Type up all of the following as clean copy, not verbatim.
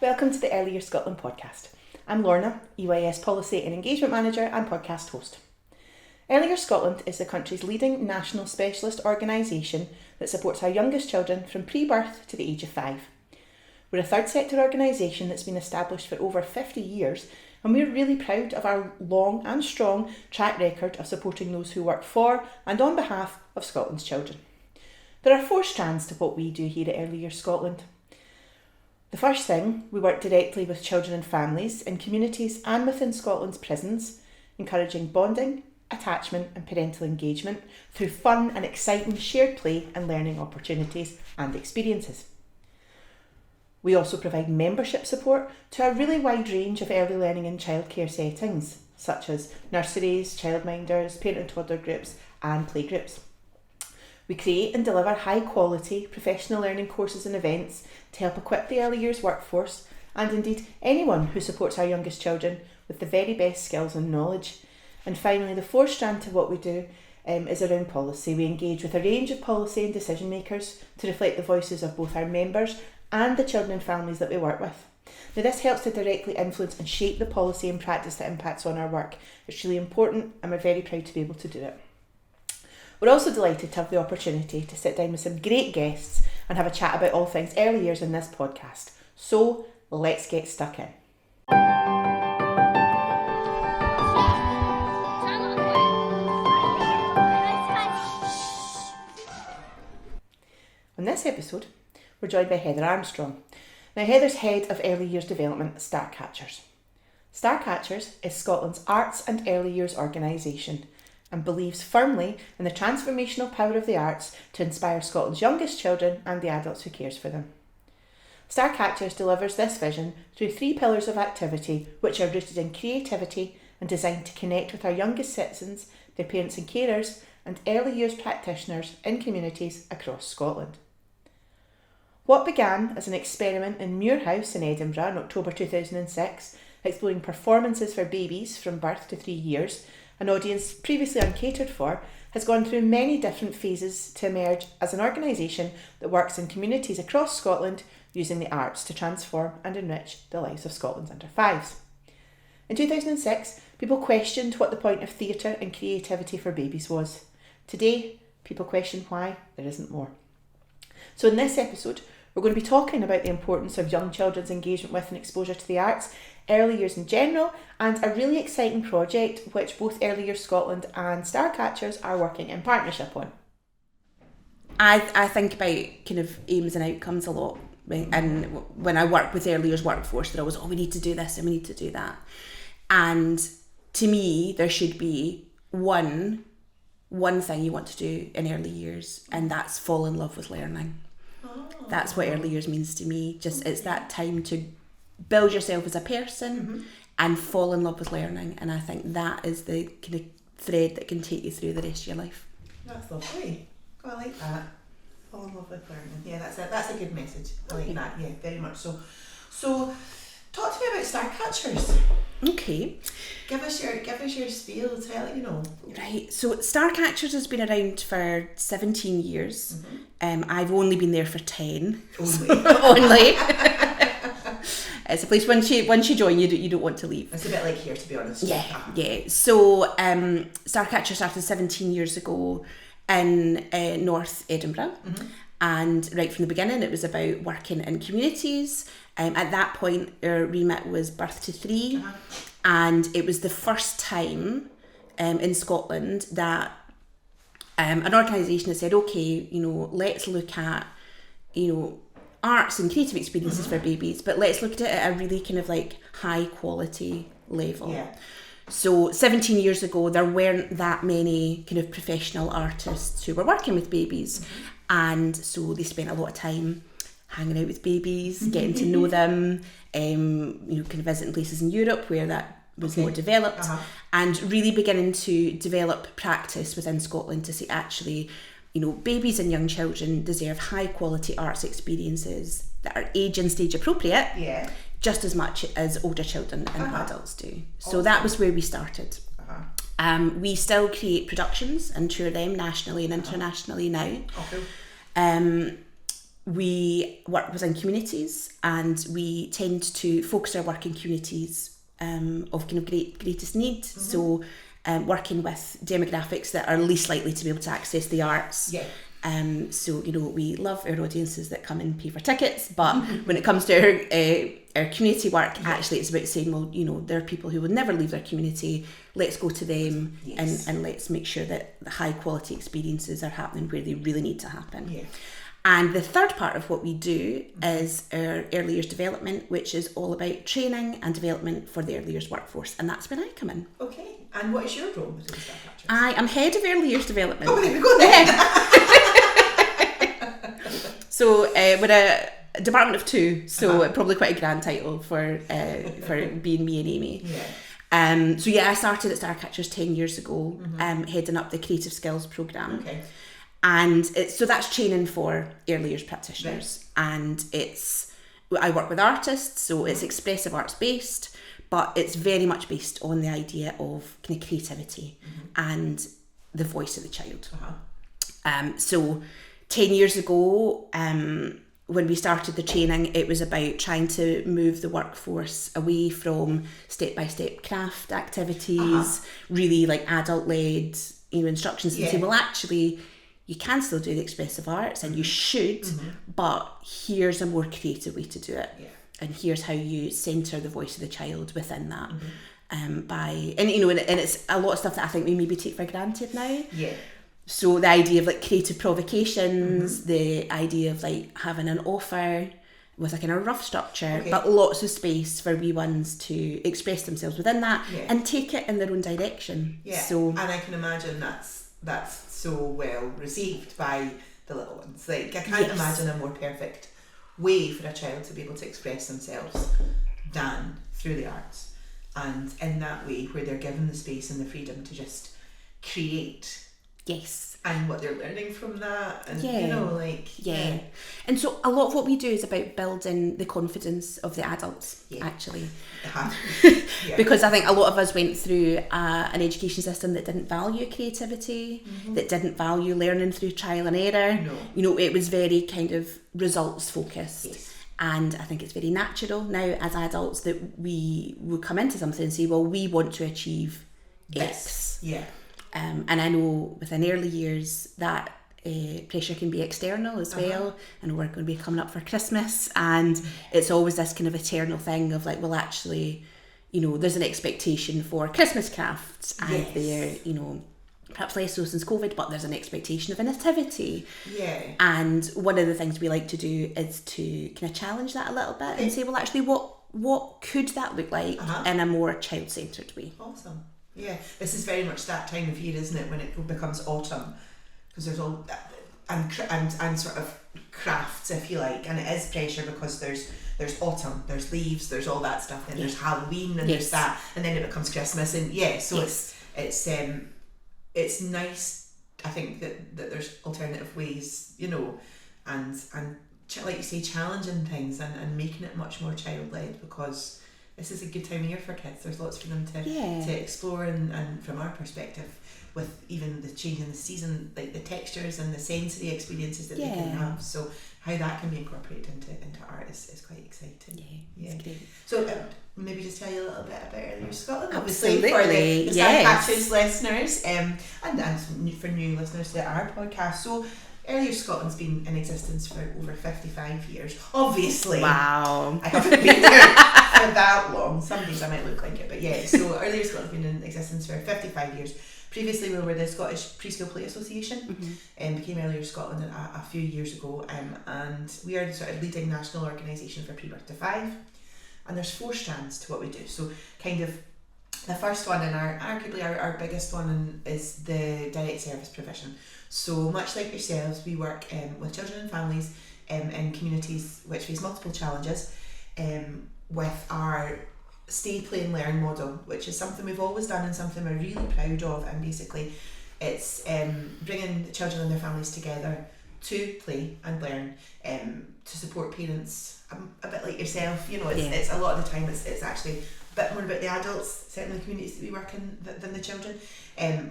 Welcome to the Early Years Scotland podcast. I'm Lorna, EYS Policy and Engagement Manager and podcast host. Early Years Scotland is the country's leading national specialist organisation that supports our youngest children from pre-birth to the age of 5. We're a third sector organisation that's been established for over 50 years, and we're really proud of our long and strong track record of supporting those who work for and on behalf of Scotland's children. There are 4 strands to what we do here at Early Years Scotland. The first thing, we work directly with children and families in communities and within Scotland's prisons, encouraging bonding, attachment and parental engagement through fun and exciting shared play and learning opportunities and experiences. We also provide membership support to a really wide range of early learning and childcare settings, such as nurseries, childminders, parent and toddler groups and playgroups. We create and deliver high quality professional learning courses and events to help equip the early years workforce and indeed anyone who supports our youngest children with the very best skills and knowledge. And finally, the 4th strand to what we do is around policy. We engage with a range of policy and decision makers to reflect the voices of both our members and the children and families that we work with. Now, this helps to directly influence and shape the policy and practice that impacts on our work. It's really important and we're very proud to be able to do it. We're also delighted to have the opportunity to sit down with some great guests and have a chat about all things early years in this podcast. So let's get stuck in. On this episode, we're joined by Heather Armstrong. Now, Heather's head of early years development at Starcatchers. Starcatchers is Scotland's arts and early years organisation and believes firmly in the transformational power of the arts to inspire Scotland's youngest children and the adults who cares for them. Starcatchers delivers this vision through 3 pillars of activity which are rooted in creativity and designed to connect with our youngest citizens, their parents and carers, and early years practitioners in communities across Scotland. What began as an experiment in Muir House in Edinburgh in October 2006, exploring performances for babies from birth to 3 years, an audience previously uncatered for, has gone through many different phases to emerge as an organisation that works in communities across Scotland using the arts to transform and enrich the lives of Scotland's under 5s. In 2006, people questioned what the point of theatre and creativity for babies was. Today, people question why there isn't more. So in this episode, we're going to be talking about the importance of young children's engagement with and exposure to the arts, early years in general, and a really exciting project which both Early Years Scotland and Starcatchers are working in partnership on. I think about kind of aims and outcomes a lot, and when I work with early years workforce, they're always, we need to do this and we need to do that. And to me, there should be one thing you want to do in early years, and that's fall in love with learning. That's what early years means to me. It's that time to build yourself as a person and fall in love with learning. And I think that is the kind of thread that can take you through the rest of your life. That's lovely. Oh, I like that. Fall in love with learning. Yeah, that's a good message. I like that. Yeah, very much so. So, talk to me about Starcatchers. Okay. Give us your spiel. Tell you know. Right. So Starcatchers has been around for 17 years. I've only been there for 10. Only. It's a place once you join, you don't want to leave. It's a bit like here, to be honest. Yeah. So Starcatchers started 17 years ago in North Edinburgh. And right from the beginning, it was about working in communities. At that point, our remit was birth to 3. And it was the first time in Scotland that an organisation had said, okay, let's look at, arts and creative experiences for babies, but let's look at it at a really kind of like high quality level. Yeah. So 17 years ago, there weren't that many kind of professional artists who were working with babies. And so they spent a lot of time hanging out with babies, getting to know them, kind of visiting places in Europe where that was more developed, and really beginning to develop practice within Scotland to say, actually, babies and young children deserve high quality arts experiences that are age and stage appropriate, just as much as older children and adults do. So that was where we started. We still create productions and tour them nationally and internationally now. we work within communities, and we tend to focus our work in communities of kind of greatest need. So working with demographics that are least likely to be able to access the arts. Yeah. So, you know, we love our audiences that come and pay for tickets, but when it comes to our community work, actually it's about saying, well, you know, there are people who will never leave their community. Let's go to them and let's make sure that the high quality experiences are happening where they really need to happen. Yeah. And the third part of what we do is our early years development, which is all about training and development for the early years workforce. And that's when I come in. Okay. And what is your role within Starcatchers? I am head of early years development. Oh, there we go then. So we're a department of two, so probably quite a grand title for being me and Amy. Yeah. So yeah, I started at Starcatchers 10 years ago, heading up the creative skills programme. Okay. And so that's training for early years practitioners. Right. And I work with artists, so it's expressive arts based, but it's very much based on the idea of kind of creativity and the voice of the child. So 10 years ago, when we started the training, it was about trying to move the workforce away from step-by-step craft activities, really like adult-led, you know, instructions, and say, well, actually, you can still do the expressive arts, and you should, but here's a more creative way to do it. Yeah. And here's how you centre the voice of the child within that. And you know, and it's a lot of stuff that I think we maybe take for granted now. Yeah. So the idea of like creative provocations, the idea of like having an offer with a kind of rough structure, but lots of space for wee ones to express themselves within that and take it in their own direction. Yeah. So, and I can imagine that's so well received by the little ones. Like, I can't imagine a more perfect way for a child to be able to express themselves than through the arts, and in that way where they're given the space and the freedom to just create. Yes. And what they're learning from that, and you know, like and so a lot of what we do is about building the confidence of the adults, actually. Because I think a lot of us went through an education system that didn't value creativity, that didn't value learning through trial and error. You know, it was very kind of results focused. And I think it's very natural now as adults that we will come into something and say, well, we want to achieve X. And I know within early years that pressure can be external as well, and we're going to be coming up for Christmas, and it's always this kind of eternal thing of like, well, actually, you know, there's an expectation for Christmas crafts, and they're, you know, perhaps less so since COVID, but there's an expectation of a nativity. And one of the things we like to do is to kind of challenge that a little bit and say, well, actually, what could that look like in a more child-centred way? Awesome. Yeah, this is very much that time of year, isn't it, when it becomes autumn, because there's all and sort of crafts, if you like, and it is pressure because there's autumn, there's leaves, there's all that stuff, and there's Halloween, and there's that, and then it becomes Christmas, and so it's nice, I think, that there's alternative ways, you know, and like you say, challenging things and making it much more child-led, because this is a good time of year for kids. There's lots for them to explore, and from our perspective, with even the change in the season, like the textures and the sensory experiences that they can have. So how that can be incorporated into art is quite exciting. It's great. So maybe just tell you a little bit about Early Years Scotland, Absolutely. obviously, for the Starcatchers listeners, and for new listeners to our podcast. So Early Years Scotland's been in existence for over 55 years. Obviously. Wow. I haven't been there for that long. Some days I might look like it, but so Early Years Scotland's been in existence for 55 years. Previously we were the Scottish Preschool Play Association, and became Early Years Scotland a few years ago, and we are the sort of leading national organisation for pre-birth to 5, and there's 4 strands to what we do. So kind of the first one, and arguably our biggest one, is the direct service provision. So much like yourselves, we work with children and families in communities which face multiple challenges, with our stay, play and learn model, which is something we've always done and something we're really proud of. And basically it's bringing the children and their families together to play and learn, to support parents, a bit like yourself, you know, it's a lot of the time it's actually a bit more about the adults, certainly the communities that we work in, than the children,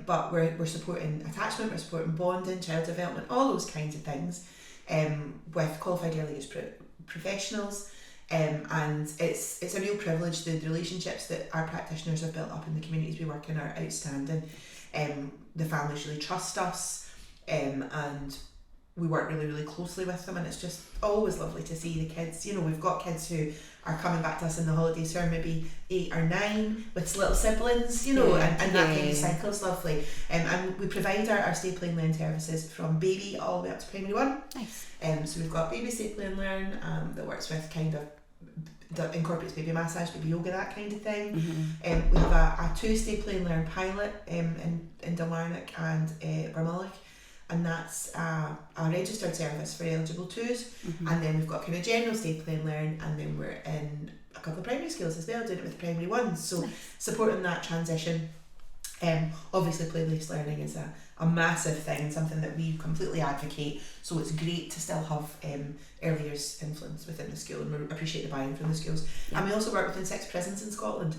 but we're supporting attachment, we're supporting bonding, child development, all those kinds of things, with qualified early years professionals. And it's a real privilege. The relationships that our practitioners have built up in the communities we work in are outstanding. The families really trust us, and we work really, really closely with them, and it's just always lovely to see the kids. We've got kids who are coming back to us in the holidays who are maybe 8 or 9 with little siblings, and that kind of cycle is lovely. And we provide our stay, play and learn services from baby all the way up to primary 1. Nice. So we've got baby stay, play and learn that works with that incorporates baby massage, baby yoga, that kind of thing. Mm-hmm. We have a 2 stay, play and learn pilot in Dalmarnock and Barmulloch. And that's a registered service for eligible 2s. And then we've got kind of general stay, play and learn, and then we're in a couple of primary schools as well, doing it with primary 1s. So supporting that transition. Obviously play-based learning is a massive thing and something that we completely advocate, so it's great to still have early years influence within the school, and we appreciate the buy-in from the schools. And we also work within 6 prisons in Scotland.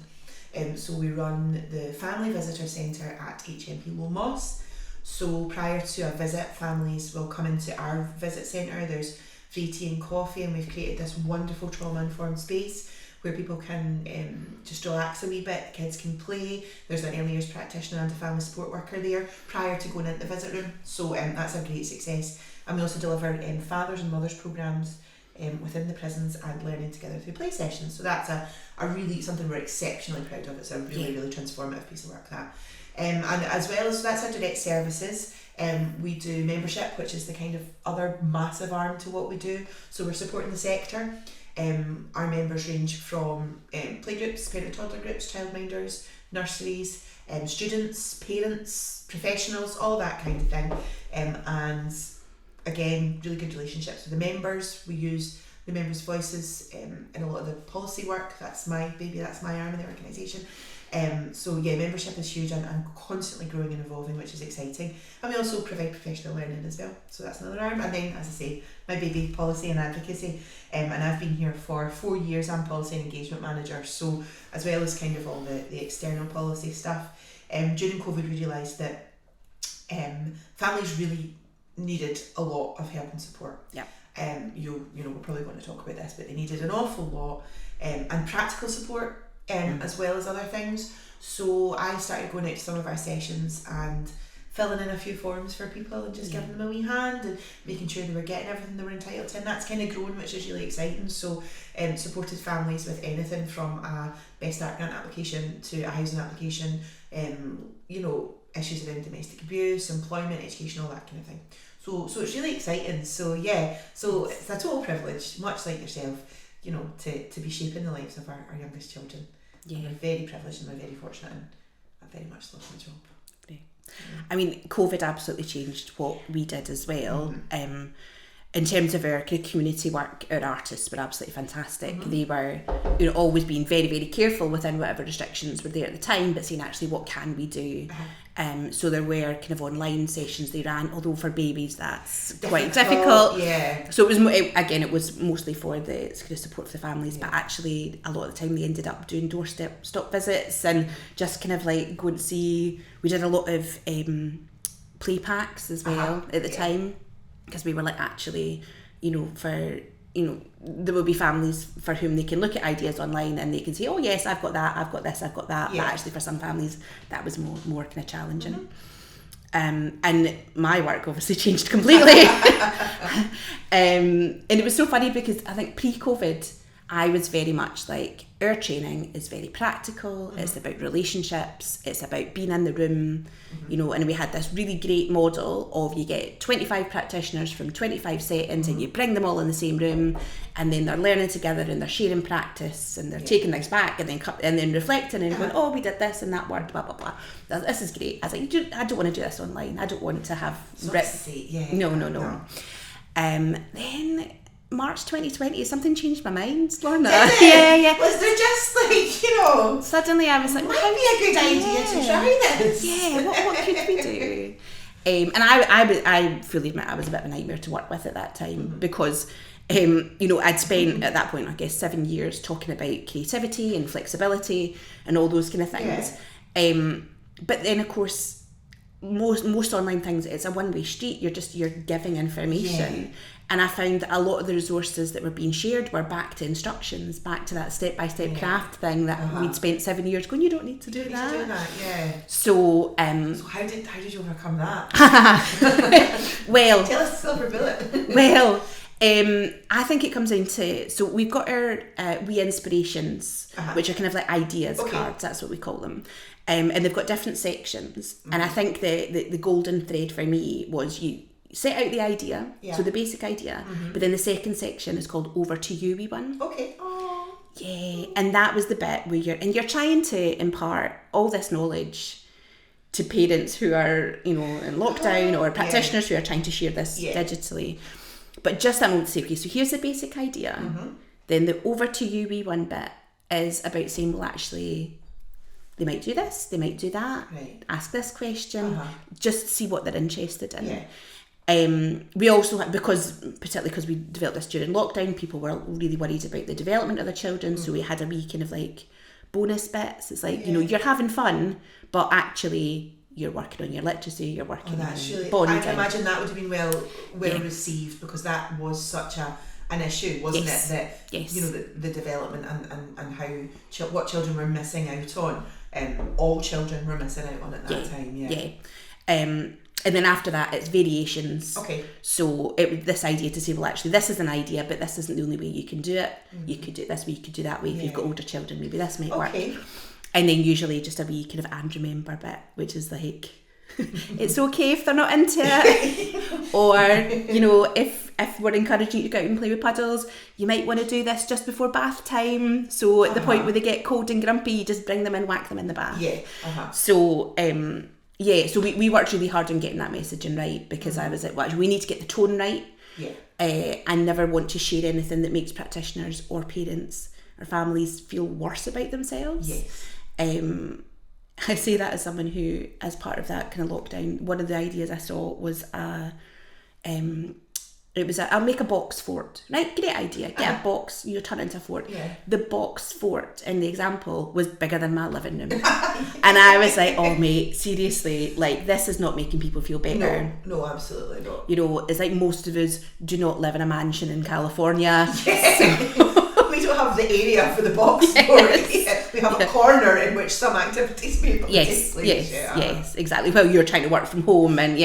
So we run the Family Visitor Centre at HMP Low Moss. So prior to a visit, families will come into our visit centre. There's free tea and coffee, and we've created this wonderful trauma-informed space where people can just relax a wee bit. The kids can play. There's an early years practitioner and a family support worker there prior to going into the visit room. So that's a great success. And we also deliver fathers and mothers programmes within the prisons and learning together through play sessions. So that's a really something we're exceptionally proud of. It's a really, really transformative piece of work, that. And as well as that's our direct services, we do membership, which is the kind of other massive arm to what we do. So we're supporting the sector. Our members range from playgroups, parent-toddler groups, childminders, nurseries, students, parents, professionals, all that kind of thing. And again, really good relationships with the members. We use the members' voices in a lot of the policy work. That's my baby, that's my arm in the organisation. So yeah, membership is huge and constantly growing and evolving, which is exciting. And we also provide professional learning as well, so that's another arm. And then, as I say, my baby, policy and advocacy, and I've been here for 4 years. I'm policy and engagement manager, so as well as kind of all the external policy stuff. During COVID, we realised that families really needed a lot of help and support. Yeah. We're probably going to talk about this, but they needed an awful lot, and practical support. As well as other things. So I started going out to some of our sessions and filling in a few forms for people and just giving them a wee hand and making sure they were getting everything they were entitled to, and that's kind of grown, which is really exciting. So supported families with anything from a Best Start grant application to a housing application, issues around domestic abuse, employment, education, all that kind of thing. So it's really exciting. So yeah, so it's a total privilege, much like yourself, to be shaping the lives of our youngest children. Yeah. We're very privileged and we're very fortunate, and I very much love my job. Great. I mean, COVID absolutely changed what we did as well. In terms of our kind of community work, our artists were absolutely fantastic. They were, always being very, very careful within whatever restrictions were there at the time, but saying actually what can we do. So there were kind of online sessions they ran, although for babies that's quite difficult. Yeah. So it was mostly for the kind of support for the families, but actually a lot of the time they ended up doing doorstep stop visits and just kind of like go and see. We did a lot of play packs as well at the time, because we were like, actually, there will be families for whom they can look at ideas online and they can say, oh yes, I've got that, I've got this, I've got that. But actually for some families that was more kind of challenging. And my work obviously changed completely. And it was so funny because I think pre-COVID I was very much like, our training is very practical, it's about relationships, it's about being in the room, and we had this really great model of you get 25 practitioners from 25 settings and you bring them all in the same room, and then they're learning together and they're sharing practice and they're taking things back and then reflecting and going, oh, we did this and that worked, blah blah blah. This is great. I was like, I don't want to do this online. I don't want to have No. Then March 2020, something changed my mind, Lorna. Yeah. Was there just like, suddenly I was like, might be a good idea to try this? Yeah, what could we do? And I fully admit I was a bit of a nightmare to work with at that time, because I'd spent at that point, I guess, 7 years talking about creativity and flexibility and all those kind of things. But then, of course, most online things, it's a one-way street. You're giving information. And I found that a lot of the resources that were being shared were back to instructions, back to that step-by-step craft thing that we'd spent 7 years going, you don't need to do that. So how did you overcome that? Well, tell us the silver bullet. Well, I think it comes down to, so we've got our wee inspirations, which are kind of like ideas cards, that's what we call them. And they've got different sections. And I think the golden thread for me was you set out the idea, so the basic idea, but then the second section is called Over to You, wee one. Okay. Oh. Yeah, and that was the bit where you're trying to impart all this knowledge to parents who are, you know, in lockdown, or practitioners who are trying to share this digitally. But just that moment to say, okay, so here's the basic idea. Then the Over to You, wee one bit is about saying, well, actually, they might do this, they might do that, ask this question, just see what they're interested in. We also, particularly because we developed this during lockdown, people were really worried about the development of their children, so we had a wee kind of like bonus bits. It's like, you know, you're having fun, but actually you're working on your literacy, you're working on bonding. I can imagine that would have been well received, because that was such an issue, wasn't it? That you know, the development and how what children were missing out on. All children were missing out on at that time. And then after that, it's variations. Okay. So this idea to say, well, actually, this is an idea, but this isn't the only way you can do it. You could do it this way, you could do that way. If you've got older children, maybe this might work. And then usually just a wee kind of and remember bit, which is like, it's okay if they're not into it. Or, you know, if we're encouraging you to go out and play with puddles, you might want to do this just before bath time. So at the point where they get cold and grumpy, you just bring them in, whack them in the bath. So, so we worked really hard on getting that messaging right, because I was like, well, we need to get the tone right. I never want to share anything that makes practitioners or parents or families feel worse about themselves. I say that as someone who, as part of that kind of lockdown, one of the ideas I saw was I'll make a box fort. Right, great idea. Get a box, you turn it into a fort. The box fort in the example was bigger than my living room. And I was like, oh mate, seriously, like, this is not making people feel better. No, absolutely not. You know, it's like most of us do not live in a mansion in California. We don't have the area for the box fort. We have a corner in which some activities may take place. Yes, exactly. Well, you're trying to work from home and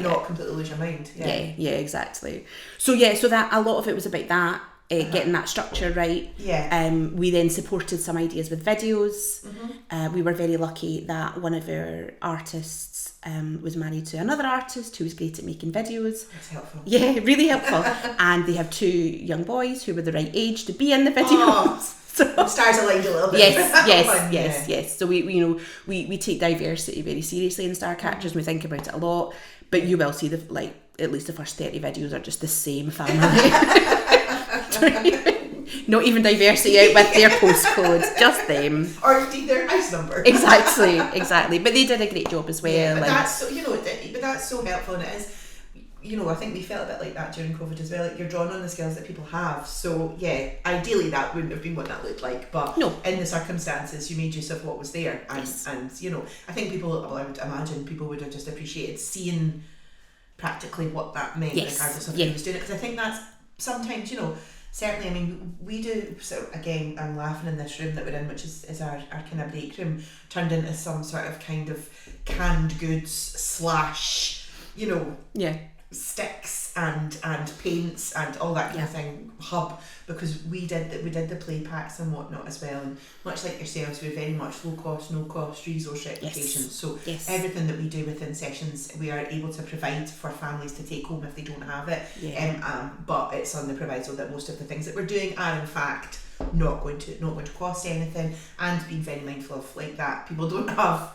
not completely lose your mind. Exactly. So that a lot of it was about that, getting that structure right. We then supported some ideas with videos. We were very lucky that one of our artists was married to another artist who was great at making videos. That's helpful. Yeah, really helpful. And they have 2 young boys who were the right age to be in the videos. So, stars aligned a little bit. Yes. So we take diversity very seriously in Starcatchers, and we think about it a lot. But you will see at least the first 30 videos are just the same family. Not even diversity out with their postcodes, just them. Or their house number. Exactly. But they did a great job as well. Yeah, but that's so helpful, and it is. You know, I think we felt a bit like that during COVID as well. Like, you're drawing on the skills that people have. So ideally that wouldn't have been what that looked like, but in the circumstances, you made use of what was there. And you know, I think I would imagine people would have just appreciated seeing practically what that meant, regardless of who was doing it. Because I think that's sometimes, you know, certainly, I mean, we do, so again, I'm laughing in this room that we're in, which is our kind of break room, turned into some sort of kind of canned goods / you know, sticks and paints and all that kind of thing hub, because we did the play packs and whatnot as well, and much like yourselves, we're very much low cost, no cost resource replication. So everything that we do within sessions we are able to provide for families to take home if they don't have it, but it's on the proviso that most of the things that we're doing are in fact not going to cost anything, and being very mindful of like that people don't have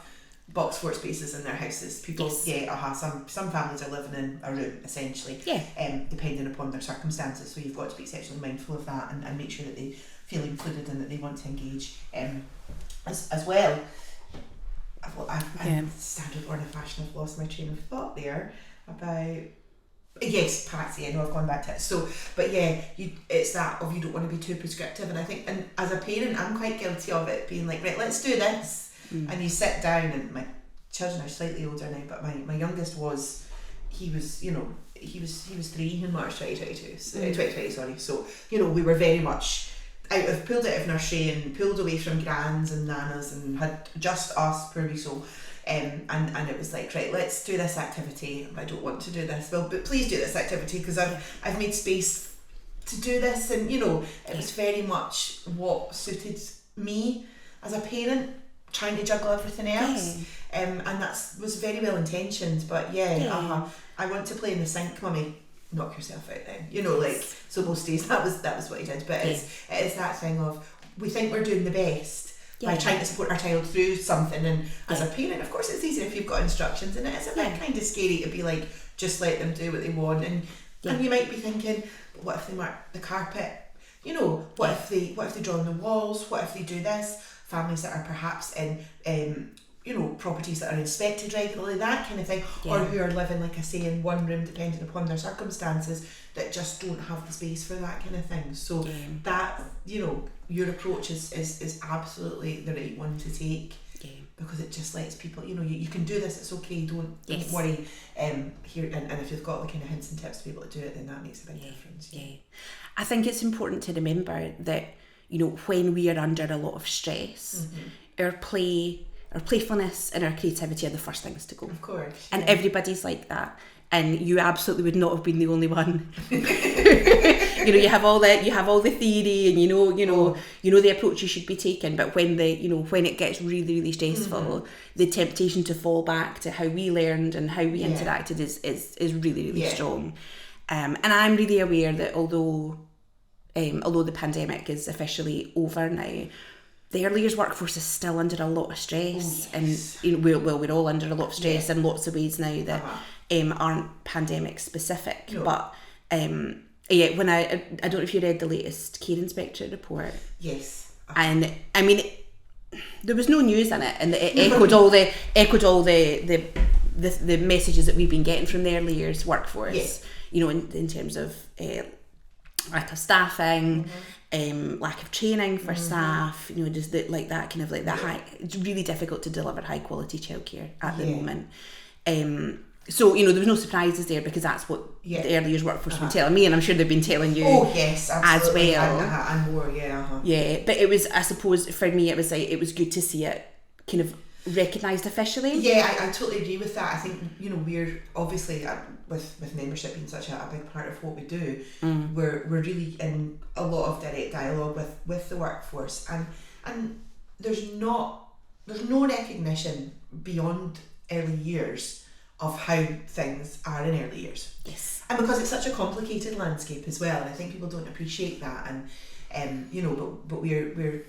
box fort spaces in their houses. People, some families are living in a room essentially, depending upon their circumstances. So you've got to be exceptionally mindful of that and make sure that they feel included and that they want to engage as well. I'm standard Lorna fashion. I've lost my train of thought there about. Yes, Patsy, I know I've gone back to it. So, but it's that of you don't want to be too prescriptive, and I think, and as a parent, I'm quite guilty of it being like, right, let's do this. And you sit down, and my children are slightly older now, but my youngest was 3 in March 2022, 2020, sorry. So, we were very much pulled out of nursery and pulled away from grans and nanas and had just us, poor wee soul. And it was like, right, let's do this activity. I don't want to do this. Well, but please do this activity because I've made space to do this. And, it was very much what suited me as a parent, trying to juggle everything else. And that was very well intentioned. But I want to play in the sink, mummy. Knock yourself out then. So most days that was what he did. But it is that thing of, we think we're doing the best by trying to support our child through something, and as a parent, of course, it's easier if you've got instructions, and it is a bit kind of scary to be like, just let them do what they want, and you might be thinking, but what if they mark the carpet? What if they draw on the walls? What if they do this? Families that are perhaps in properties that are inspected regularly, that kind of thing, or who are living, like I say, in one room, depending upon their circumstances, that just don't have the space for that kind of thing. So that, your approach is absolutely the right one to take, because it just lets people, you can do this, it's okay, don't worry, here, and if you've got the kind of hints and tips to be able to do it, then that makes a big difference. I think it's important to remember that, when we are under a lot of stress, our playfulness and our creativity are the first things to go. Of course. And everybody's like that. And you absolutely would not have been the only one. You have all the theory, and you know the approach you should be taking. But when when it gets really, really stressful, the temptation to fall back to how we learned and how we interacted is really, really strong. And I'm really aware that although the pandemic is officially over now, the early years workforce is still under a lot of stress, and we're all under a lot of stress in lots of ways now that aren't pandemic specific. No. But when I don't know if you read the latest care inspectorate report. Yes. And I mean, there was no news in it, and it echoed all the messages that we've been getting from the early years workforce. Yes. In terms of lack of staffing, lack of training for staff, just that kind of high. It's really difficult to deliver high quality childcare at the moment. So there was no surprises there, because that's what the early years workforce been telling me, and I'm sure they've been telling you. Oh yes, absolutely. As well. And more, Yeah, but it was, I suppose, for me, it was good to see it kind of recognised officially. Yeah, I totally agree with that. I think we're obviously with membership being such a big part of what we do, we're really in a lot of direct dialogue with the workforce, and there's no recognition beyond early years of how things are in early years. Yes. And because it's such a complicated landscape as well, and I think people don't appreciate that, and but we're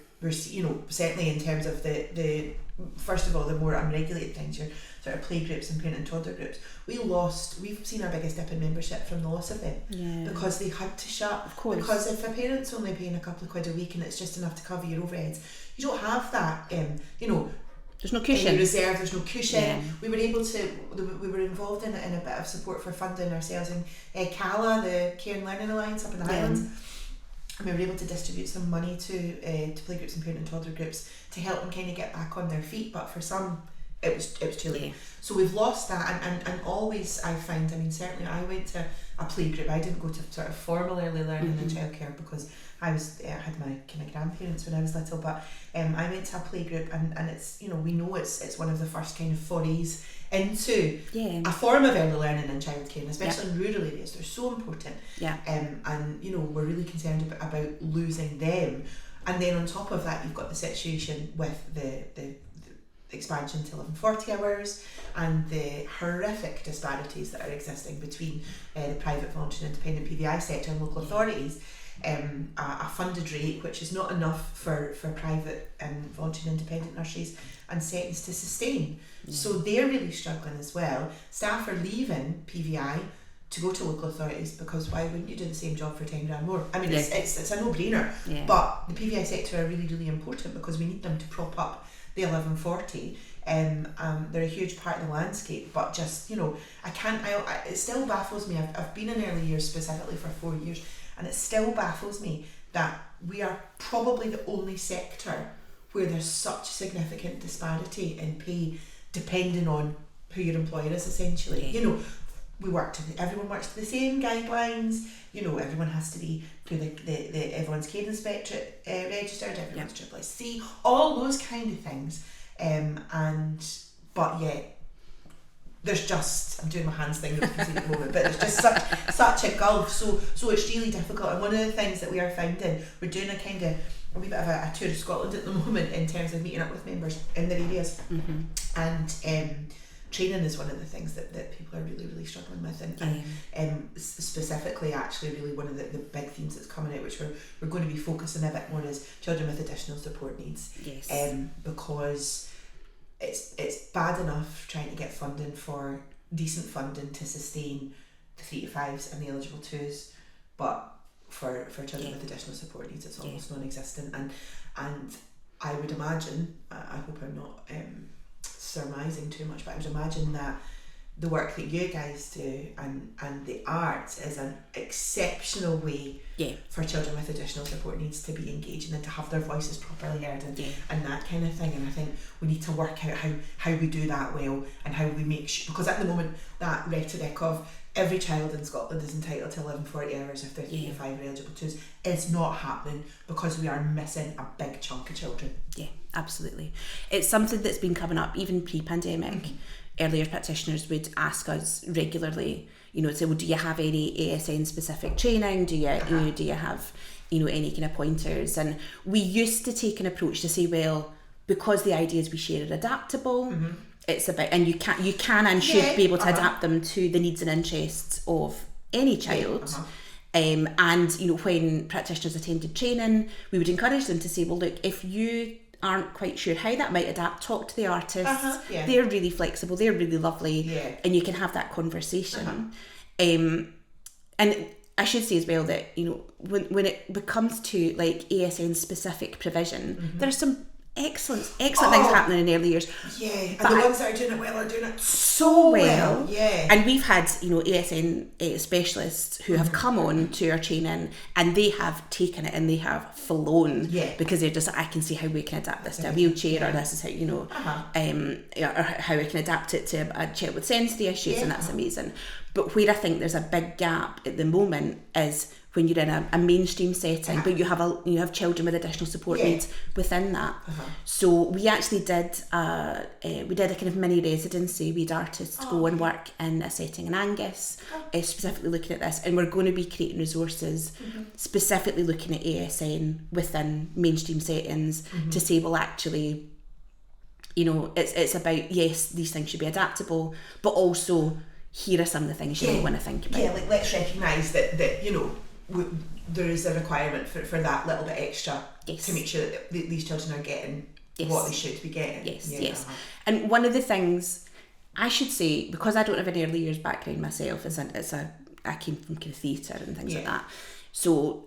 certainly in terms of the first of all, the more unregulated things, your sort of play groups and parent and toddler groups, we've seen our biggest dip in membership from the loss of them, because they had to shut. Of course. Because if a parent's only paying a couple of quid a week and it's just enough to cover your overheads, you don't have that, there's no cushion. In reserve, there's no cushion. Yeah. We were involved in a bit of support for funding ourselves in CALA, the Care and Learning Alliance up in the Highlands. And we were able to distribute some money to playgroups and parent and toddler groups to help them kind of get back on their feet. But for some, it was too late. So we've lost that, and always I find, certainly I went to a playgroup. I didn't go to sort of formal early learning and childcare, because I had my kind of grandparents when I was little. But I went to a playgroup, and it's we know it's one of the first kind of forays into a form of early learning and childcare, and especially in rural areas, they're so important. And we're really concerned about losing them. And then on top of that, you've got the situation with the expansion to 1140 hours and the horrific disparities that are existing between the private, voluntary and independent PVI sector and local authorities. A funded rate which is not enough for private and voluntary and independent nurseries and settings to sustain. So they're really struggling as well. Staff are leaving PVI to go to local authorities, because why wouldn't you do the same job for 10 grand more? It's a no-brainer. But the PVI sector are really, really important, because we need them to prop up the 1140. They're a huge part of the landscape, but just it still baffles me. I've been in early years specifically for 4 years, and it still baffles me that we are probably the only sector where there's such significant disparity in pay, depending on who your employer is, essentially. Yeah. You know, everyone works to the same guidelines. You know, everyone has to be through the everyone's care inspectorate registered, everyone's CCC, all those kind of things. But yet, there's just, I'm doing my hands thing at the moment, but there's just such a gulf. So it's really difficult. And one of the things that we are finding, we're doing a wee bit of a tour of Scotland at the moment in terms of meeting up with members in their areas, and training is one of the things that people are really, really struggling with, and specifically, actually, really one of the big themes that's coming out, which we're going to be focusing a bit more, is children with additional support needs. Yes. Because it's bad enough trying to get decent funding to sustain the 3 to 5s and the eligible 2s, but for children with additional support needs, it's almost non-existent. And I would imagine, I hope I'm not surmising too much, but I would imagine that the work that you guys do and the arts is an exceptional way for children with additional support needs to be engaging and to have their voices properly heard and that kind of thing. And I think we need to work out how we do that well, and how we make sure, because at the moment that rhetoric of every child in Scotland is entitled to 1140 hours if they're 3 to 5 eligible 2s is not happening, because we are missing a big chunk of children. Yeah, absolutely. It's something that's been coming up even pre-pandemic. Early years practitioners would ask us regularly, say, well, do you have any ASN specific training? Do you have, any kind of pointers? And we used to take an approach to say, well, because the ideas we share are adaptable, it's about, and you can and should be able to adapt them to the needs and interests of any child. And when practitioners attended training, we would encourage them to say, well, look, if you aren't quite sure how that might adapt, talk to the artists. They're really flexible, they're really lovely, and you can have that conversation. And I should say as well that when it comes to like ASN specific provision, there's some excellent things happening in early years. Yeah, and the ones that are doing it well are doing it so well. Yeah. And we've had, ASN specialists who have come on to our training, and they have taken it and they have flown. Yeah. Because they're just, I can see how we can adapt this to a wheelchair, or this is how, or how we can adapt it to a child with sensory issues, and that's amazing. But where I think there's a big gap at the moment is when you're in a mainstream setting, but you have children with additional support needs within that. So we actually did a kind of mini residency. We had artists go and work in a setting in Angus, specifically looking at this, and we're going to be creating resources specifically looking at ASN within mainstream settings to say, well, actually, it's about, yes, these things should be adaptable, but also here are some of the things you might want to think about. Yeah, like let's recognise that there is a requirement for that little bit extra to make sure that these children are getting what they should be getting. Yes. And one of the things I should say, because I don't have an early years background myself, I came from kind of theatre and things like that. So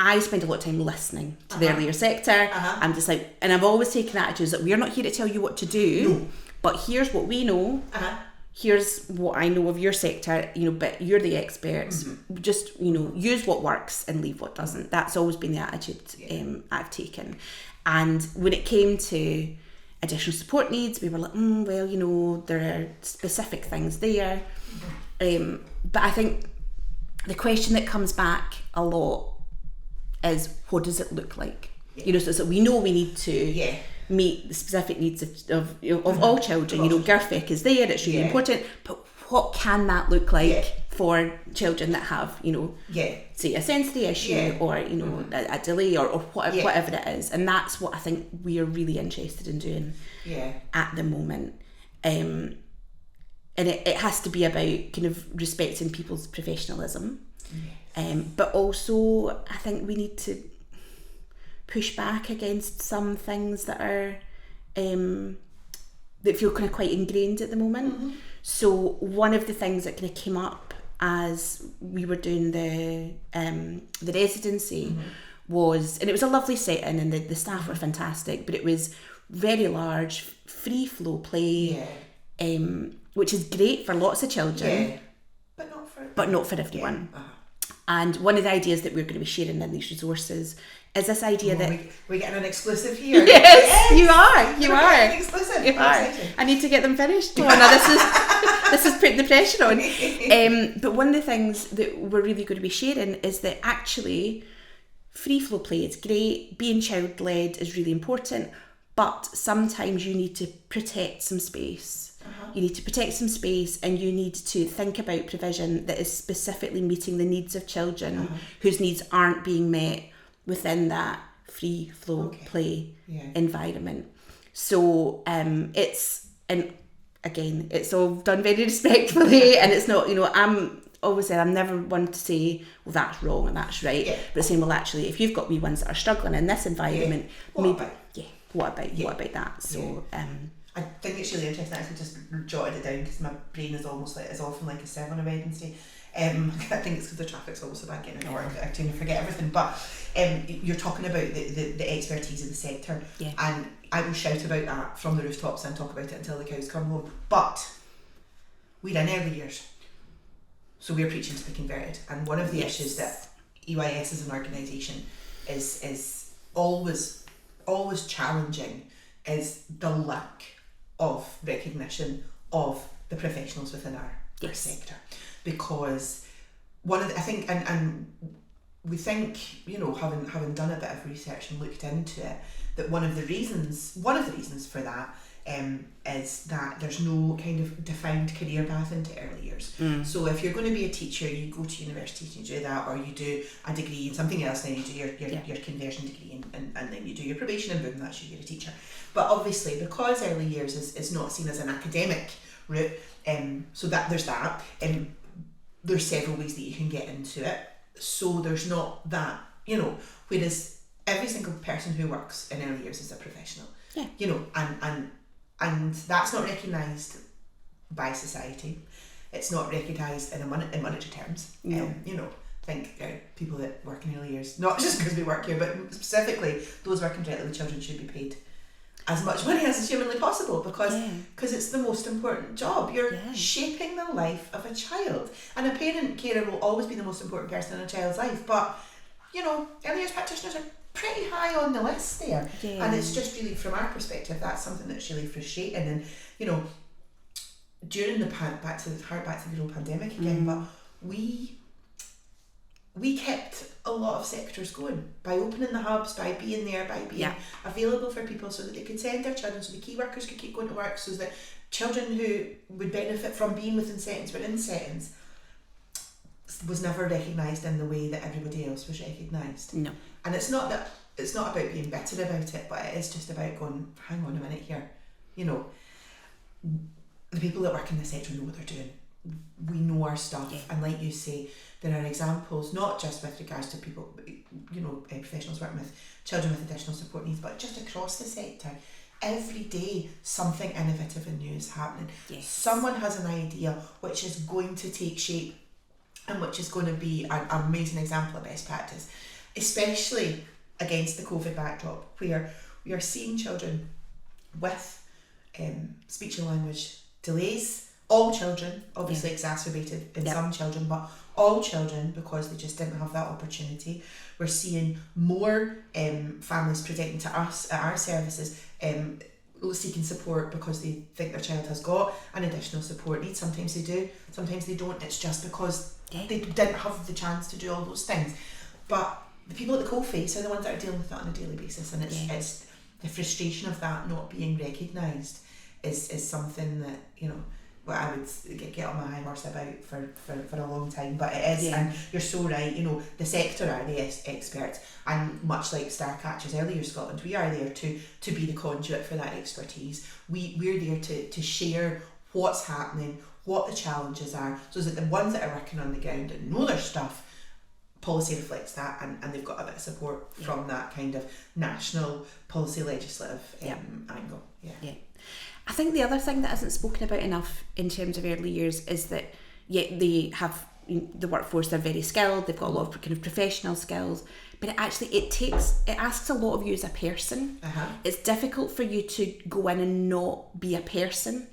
I spend a lot of time listening to the earlier sector. I'm just like, and I've always taken that attitude that we're not here to tell you what to do, but here's what we know. Here's what I know of your sector, but you're the experts. Just, use what works and leave what doesn't. That's always been the attitude I've taken. And when it came to additional support needs, we were like, there are specific things there. But I think the question that comes back a lot is, what does it look like? So we know we need to meet the specific needs of all children. GIRFIC is there, it's really important, but what can that look like for children that have, say a sensory issue or, a delay or whatever it is. And that's what I think we are really interested in doing at the moment. And it has to be about kind of respecting people's professionalism. But also I think we need to push back against some things that are that feel kind of quite ingrained at the moment. So one of the things that kind of came up as we were doing the residency was, and it was a lovely setting and the staff were fantastic, but it was very large, free flow play, which is great for lots of children, but not for everyone. And one of the ideas that we're going to be sharing in these resources is this idea that... We're getting an exclusive here. Yes, you are. An exclusive. You are. I need to get them finished. Oh, no, this is putting the pressure on. But one of the things that we're really going to be sharing is that actually free flow play is great, being child-led is really important, but sometimes you need to protect some space. You need to protect some space, and you need to think about provision that is specifically meeting the needs of children whose needs aren't being met within that free flow play environment. So it's all done very respectfully, and it's not, I'm always saying, I'm never one to say, well, that's wrong and that's right, but saying, well, actually, if you've got wee ones that are struggling in this environment, what about that? So I think it's really interesting. I actually just jotted it down because my brain is almost like, is often like a 7 on a Wednesday. I think it's because the traffic's always so bad getting out of work. I tend to forget everything. But you're talking about the expertise of the sector, and I will shout about that from the rooftops and talk about it until the cows come home. But we're in early years, so we're preaching to the converted. And one of the issues that EYS as an organisation is always challenging is the lack of recognition of the professionals within our sector, because one of the, I think, and we think, having done a bit of research and looked into it, that one of the reasons for that is that there's no kind of defined career path into early years. So if you're going to be a teacher, you go to university and you do that, or you do a degree in something else, then you do your conversion degree, and then you do your probation, and boom, that's you're a teacher. But obviously, because early years is not seen as an academic route, so that there's that, there's several ways that you can get into it. So there's not that, whereas every single person who works in early years is a professional, and that's not recognised by society. It's not recognised in monetary terms. I think people that work in early years, not just because we work here, but specifically those working directly with children, should be paid as much money as is humanly possible, because it's the most important job. You're shaping the life of a child, and a parent carer will always be the most important person in a child's life, but early years practitioners are pretty high on the list there, and it's just really, from our perspective, that's something that's really frustrating. And during the back to the good old pandemic again, but we kept a lot of sectors going by opening the hubs, by being there, by being available for people so that they could send their children, so the key workers could keep going to work, so that children who would benefit from being within settings were in settings. Was never recognised in the way that everybody else was recognised. No. And it's not about being bitter about it, but it is just about going, hang on a minute here. The people that work in the sector know what they're doing. We know our stuff, and like you say, there are examples not just with regards to people, professionals working with children with additional support needs, but just across the sector. Every day something innovative and new is happening. Someone has an idea which is going to take shape, and which is going to be an amazing example of best practice, especially against the COVID backdrop, where we are seeing children with speech and language delays. All children, obviously exacerbated in some children, but all children, because they just didn't have that opportunity. We're seeing more families presenting to us at our services seeking support because they think their child has got an additional support need. Sometimes they do, sometimes they don't. It's just because they didn't have the chance to do all those things. But the people at the coalface are the ones that are dealing with that on a daily basis, and it's the frustration of that not being recognised is something that I would get on my high horse about for a long time, but it is, and you're so right. The sector are the experts, and much like Starcatchers Early Years Scotland, we are there to be the conduit for that expertise. We're there to share what's happening, what the challenges are, so that the ones that are working on the ground and know their stuff, policy reflects that, and they've got a bit of support from that kind of national policy legislative angle. I think the other thing that isn't spoken about enough in terms of early years is that they have the workforce, they're very skilled, they've got a lot of kind of professional skills, but it asks a lot of you as a person. It's difficult for you to go in and not be a person.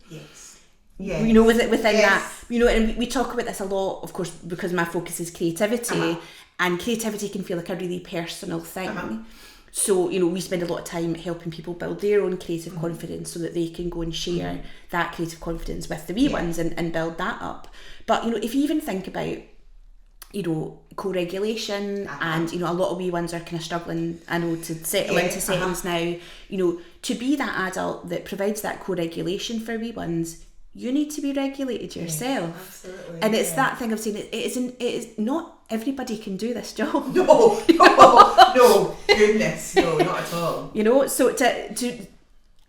Yes. You know, within Yes. that, you know, and we talk about this a lot, of course, because my focus is creativity, and creativity can feel like a really personal thing. So, you know, we spend a lot of time helping people build their own creative confidence so that they can go and share that creative confidence with the wee ones and build that up. But, you know, if you even think about, you know, co-regulation, and, you know, a lot of wee ones are kind of struggling, I know, to settle into settings now, you know, to be that adult that provides that co-regulation for wee ones, you need to be regulated yourself. Absolutely. And it's that thing of saying it is not everybody can do this job. No, goodness, no, not at all. You know, so to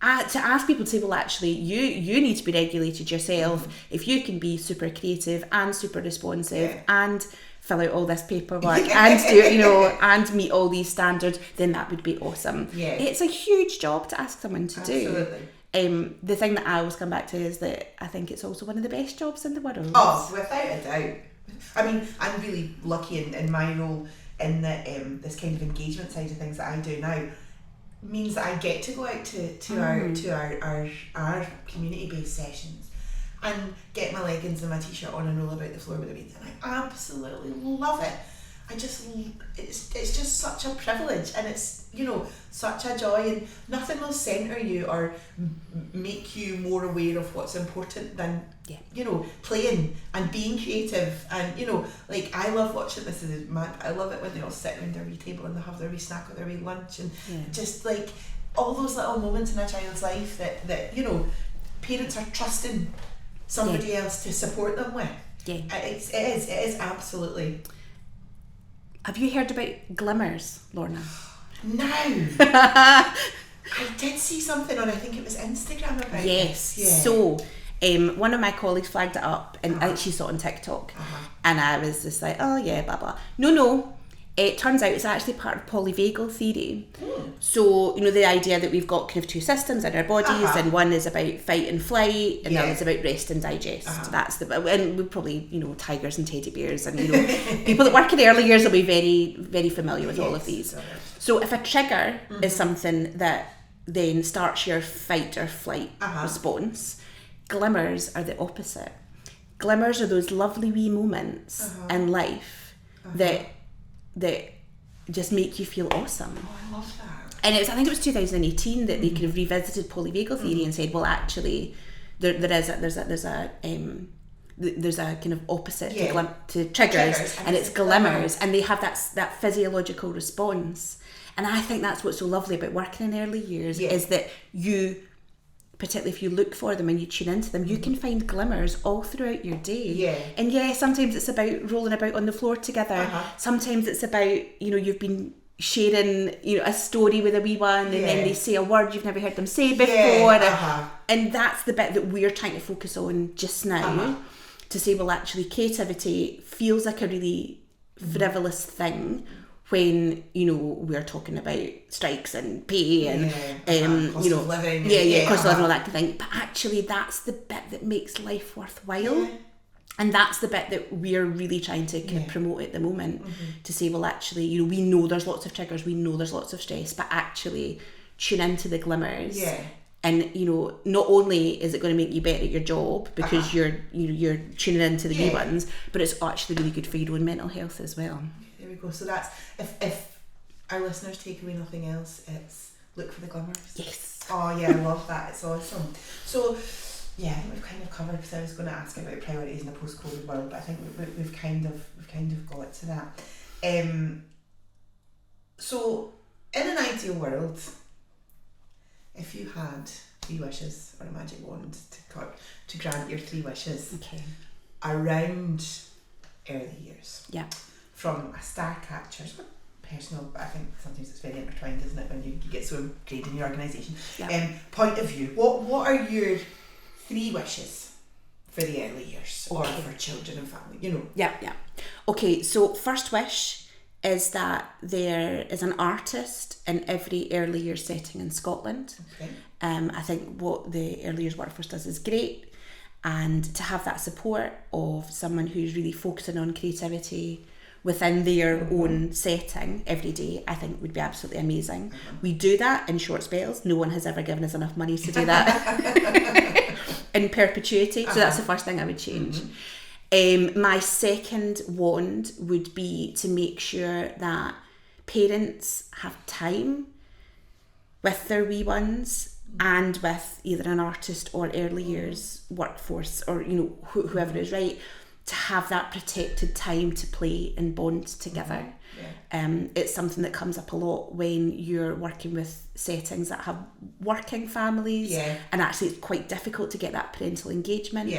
ask people to say, well, actually, you need to be regulated yourself. If you can be super creative and super responsive and fill out all this paperwork and do, you know, and meet all these standards, then that would be awesome. Yeah. It's a huge job to ask someone to do. Absolutely. The thing that I always come back to is that I think it's also one of the best jobs in the world. Oh, without a doubt. I mean, I'm really lucky in my role in the this kind of engagement side of things that I do now. Means that I get to go out to our community based sessions and get my leggings and my t-shirt on and roll about the floor with the beats, and I absolutely love it. It's just such a privilege, and it's, you know, such a joy, and nothing will centre you or make you more aware of what's important than you know, playing and being creative. And, you know, like, I love watching this. I love it when they all sit around their wee table and they have their wee snack or their wee lunch, and just like all those little moments in a child's life that you know, parents are trusting somebody else to support them with. It is absolutely. Have you heard about glimmers, Lorna? No. I did see something on, I think it was Instagram about this. Yeah. So, one of my colleagues flagged it up, and I think she saw it on TikTok, and I was just like, oh yeah, blah blah. No. It turns out it's actually part of polyvagal theory. So, you know, the idea that we've got kind of two systems in our bodies, and one is about fight and flight, and the other is about rest and digest. That's and we probably, you know, tigers and teddy bears, and, you know, people that work in early years will be very, very familiar with all of these. So if a trigger is something that then starts your fight or flight response, glimmers are the opposite. Glimmers are those lovely wee moments in life that just make you feel awesome. Oh, I love that. And I think it was 2018 that they kind of revisited polyvagal theory and said, well, actually, there's a kind of opposite to triggers, and it's glimmers, and they have that physiological response. And I think that's what's so lovely about working in early years is that you, particularly if you look for them and you tune into them, you can find glimmers all throughout your day. And sometimes it's about rolling about on the floor together. Sometimes it's about, you know, you've been sharing, you know, a story with a wee one, and then they say a word you've never heard them say before. And that's the bit that we're trying to focus on just now, to say, well, actually, creativity feels like a really frivolous thing when, you know, we're talking about strikes and pay and cost of living, cost of living, all that kind of thing. But actually, that's the bit that makes life worthwhile, and that's the bit that we're really trying to kind of promote at the moment. To say, well, actually, you know, we know there's lots of triggers, we know there's lots of stress, but actually, tune into the glimmers. And, you know, not only is it going to make you better at your job because you're tuning into the wee ones, but it's actually really good for your own mental health as well. There we go. So that's, if our listeners take away nothing else, it's look for the glimmers. Yes. Oh yeah, I love that. It's awesome. So yeah, I think we've kind of covered, because I was going to ask about priorities in a post-COVID world, but I think we've kind of got to that. So in an ideal world, if you had 3 wishes or a magic wand to grant your 3 wishes around early years, from a Starcatchers, personal, but I think sometimes it's very intertwined, isn't it, when you get so ingrained in your organisation, point of view, what are your 3 wishes for the early years, or for children and family, you know? Okay, so first wish is that there is an artist in every early years setting in Scotland. I think what the early years workforce does is great, and to have that support of someone who's really focusing on creativity within their own setting every day, I think would be absolutely amazing. We do that in short spells. No one has ever given us enough money to do that. in perpetuity. So that's the first thing I would change. My second wand would be to make sure that parents have time with their wee ones and with either an artist or early years workforce, or whoever is right, to have that protected time to play and bond together. It's something that comes up a lot when you're working with settings that have working families, and actually it's quite difficult to get that parental engagement.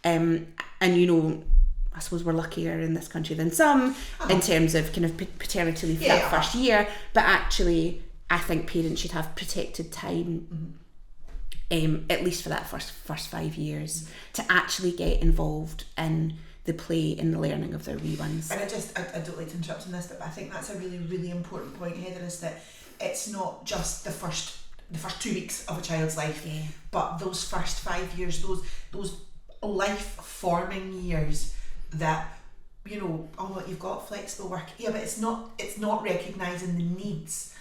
And I suppose we're luckier in this country than some in terms of kind of paternity leave that first year, but actually I think parents should have protected time at least for that first 5 years to actually get involved in the play and the learning of their wee ones. And I don't like to interrupt on this, but I think that's a really, really important point, Heather, is that it's not just the first 2 weeks of a child's life, but those first 5 years, those life forming years that, you've got flexible work, but it's not recognising the needs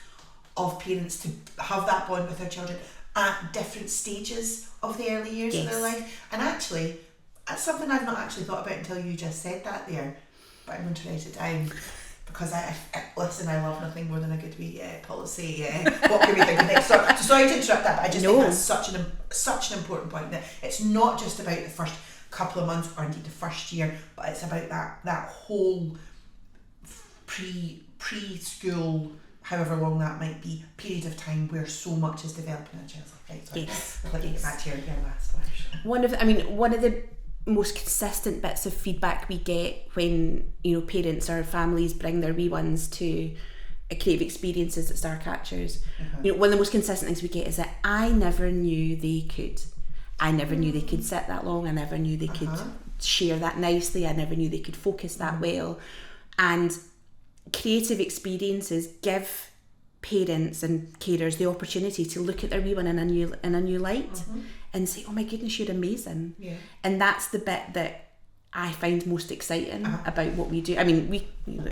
of parents to have that bond with their children at different stages of the early years of their life. And actually, that's something I've not actually thought about until you just said that there, but I'm going to write it down, because I listen, I love nothing more than a good wee policy. What can we think of next? Sorry to interrupt that, but I just think that's such an important point, that it's not just about the first couple of months or indeed the first year, but it's about that whole preschool, however long that might be, period of time where so much is developing in a child's life. Right? I'd like to get back to your last flash. One of the most consistent bits of feedback we get when parents or families bring their wee ones to creative experiences at Starcatchers, one of the most consistent things we get is that I never knew they could. I never knew they could sit that long. I never knew they could share that nicely. I never knew they could focus that well. And creative experiences give parents and carers the opportunity to look at their wee one in a new light and say, oh my goodness, you're amazing. And that's the bit that I find most exciting about what we do. I mean,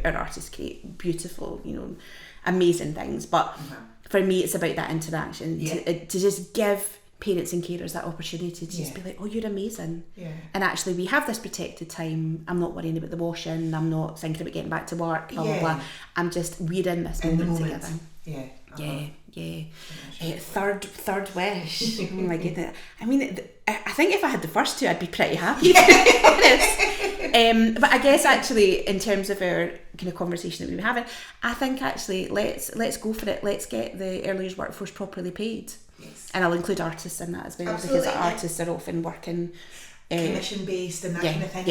our artists create beautiful, amazing things, but for me it's about that interaction, to just give parents and carers that opportunity to just be like, oh, you're amazing. And actually we have this protected time. I'm not worrying about the washing, I'm not thinking about getting back to work, blah blah blah. I'm just, we're in this moment together. Third wish. Oh my goodness. I mean, I think if I had the first two I'd be pretty happy, to be honest. But I guess actually in terms of our kind of conversation that we were having, I think actually let's go for it. Let's get the early years workforce properly paid. And I'll include artists in that as well. Absolutely, because artists are often working commission based and that kind of thing.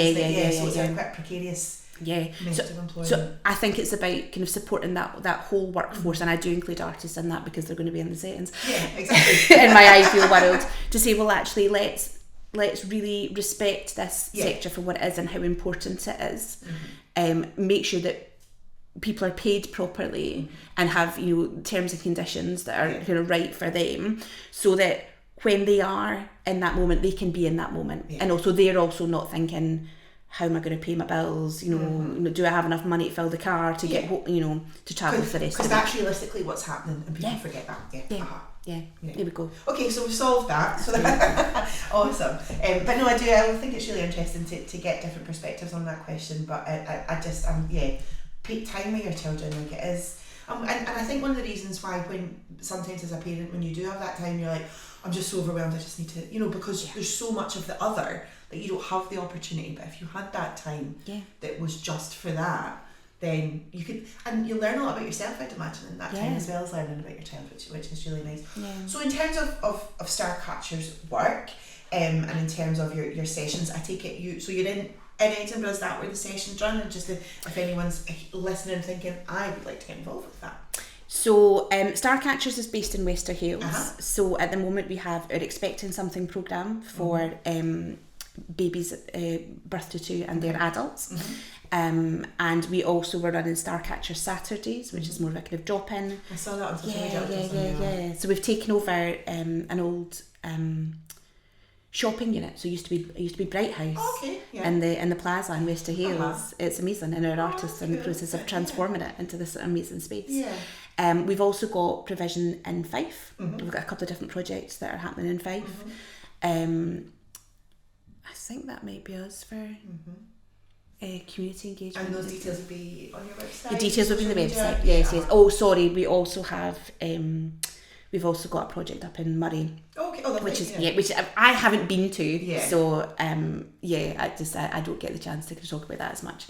So it's a quite precarious method of employment. So I think it's about kind of supporting that whole workforce, and I do include artists in that because they're going to be in the settings. Exactly. In my ideal world, to say, well, actually, let's really respect this sector for what it is and how important it is. Make sure that people are paid properly and have terms and conditions that are kind of right for them, so that when they are in that moment they can be in that moment, and also they're also not thinking, how am I going to pay my bills, do I have enough money to fill the car to get to travel for the rest of the week, because that's realistically what's happening and people forget that. There we go. Okay, so we've solved that. So awesome. But no, I think it's really interesting to get different perspectives on that question. But I just take time with your children, like it is. And I think one of the reasons why, when sometimes as a parent, when you do have that time, you're like, I'm just so overwhelmed, I just need to, because there's so much of the other that you don't have the opportunity. But if you had that time that was just for that, then you could, and you learn a lot about yourself, I'd imagine, in that time, as well as learning about your child, which is really nice. So in terms of Starcatchers work, and in terms of your sessions, I take it you're in Edinburgh, is that where the sessions run? And just if anyone's listening thinking, I would like to get involved with that. So Starcatchers is based in Wester Hailes. So at the moment we have our Expecting Something programme for babies birth to 2 and their adults. And we also were running Starcatchers Saturdays, which is more of a kind of drop-in. I saw that on social media. So we've taken over an old shopping unit. So it used to be Bright House in the plaza in Wester Hailes. It's amazing, and our artists are in the process of transforming it into this amazing space. We've also got provision in Fife. We've got a couple of different projects that are happening in Fife. I think that might be us for community engagement. And those details will be on your website? The details will be on the website, media? yes. Oh, sorry, we also have, we've also got a project up in Murray. Okay, oh, lovely. Which is, which I haven't been to, Yeah. so, I don't get the chance to talk about that as much.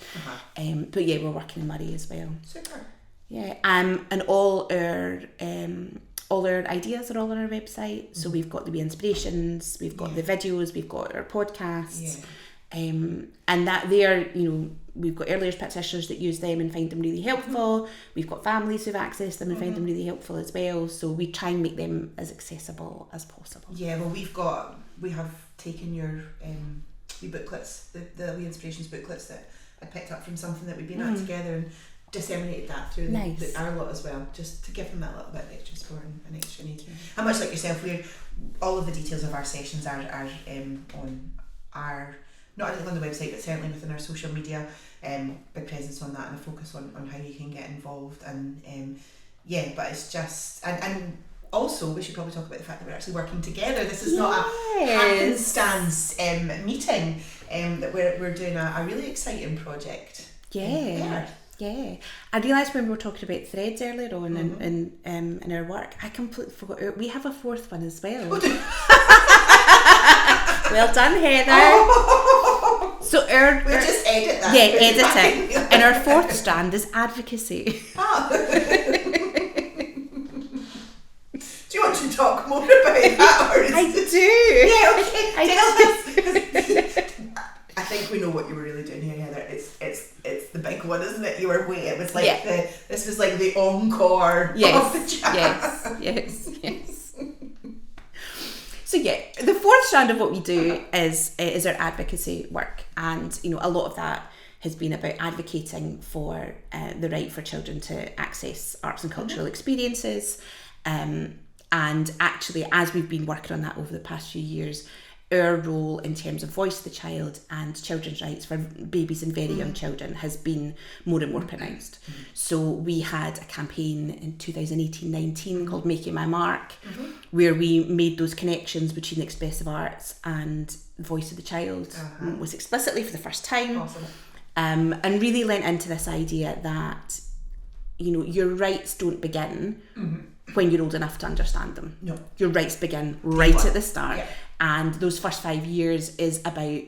But yeah, we're working in Murray as well. Super. Yeah, and all our ideas are all on our website. So we've got the wee inspirations, we've got the videos, we've got our podcasts, and that they are, we've got early years practitioners that use them and find them really helpful. We've got families who've accessed them and find them really helpful as well. So we try and make them as accessible as possible. Yeah, well, we have taken your wee booklets, the wee inspirations booklets that I picked up from something that we've been at together, and disseminated that through our lot as well, just to give them that little bit of extra support and extra need. And much like yourself, all of the details of our sessions are on our, not only on the website, but certainly within our social media, big presence on that and a focus on how you can get involved. And but it's just, and also we should probably talk about the fact that we're actually working together. This is not a happenstance meeting, that we're doing a really exciting project. Yeah, I realised when we were talking about threads earlier on in our work, I completely forgot we have a fourth one as well. Well done, Heather. So we'll just edit that. Yeah, edit it. And our fourth strand is advocacy. Do you want to talk more about that? Or I do. Yeah, okay. I think we know what you were really doing here, Heather. It's the big one, isn't it? You were waiting. It was like this was like the encore of the chat. Yes. So the fourth strand of what we do is our advocacy work, and a lot of that has been about advocating for the right for children to access arts and cultural experiences, and actually, as we've been working on that over the past few years, our role in terms of voice of the child and children's rights for babies and very young children has been more and more pronounced. So we had a campaign in 2018-19 called Making My Mark, where we made those connections between the expressive arts and the voice of the child was explicitly for the first time. Awesome. And really lent into this idea that your rights don't begin when you're old enough to understand them. No. Your rights begin right at the start. Yeah. And those first 5 years is about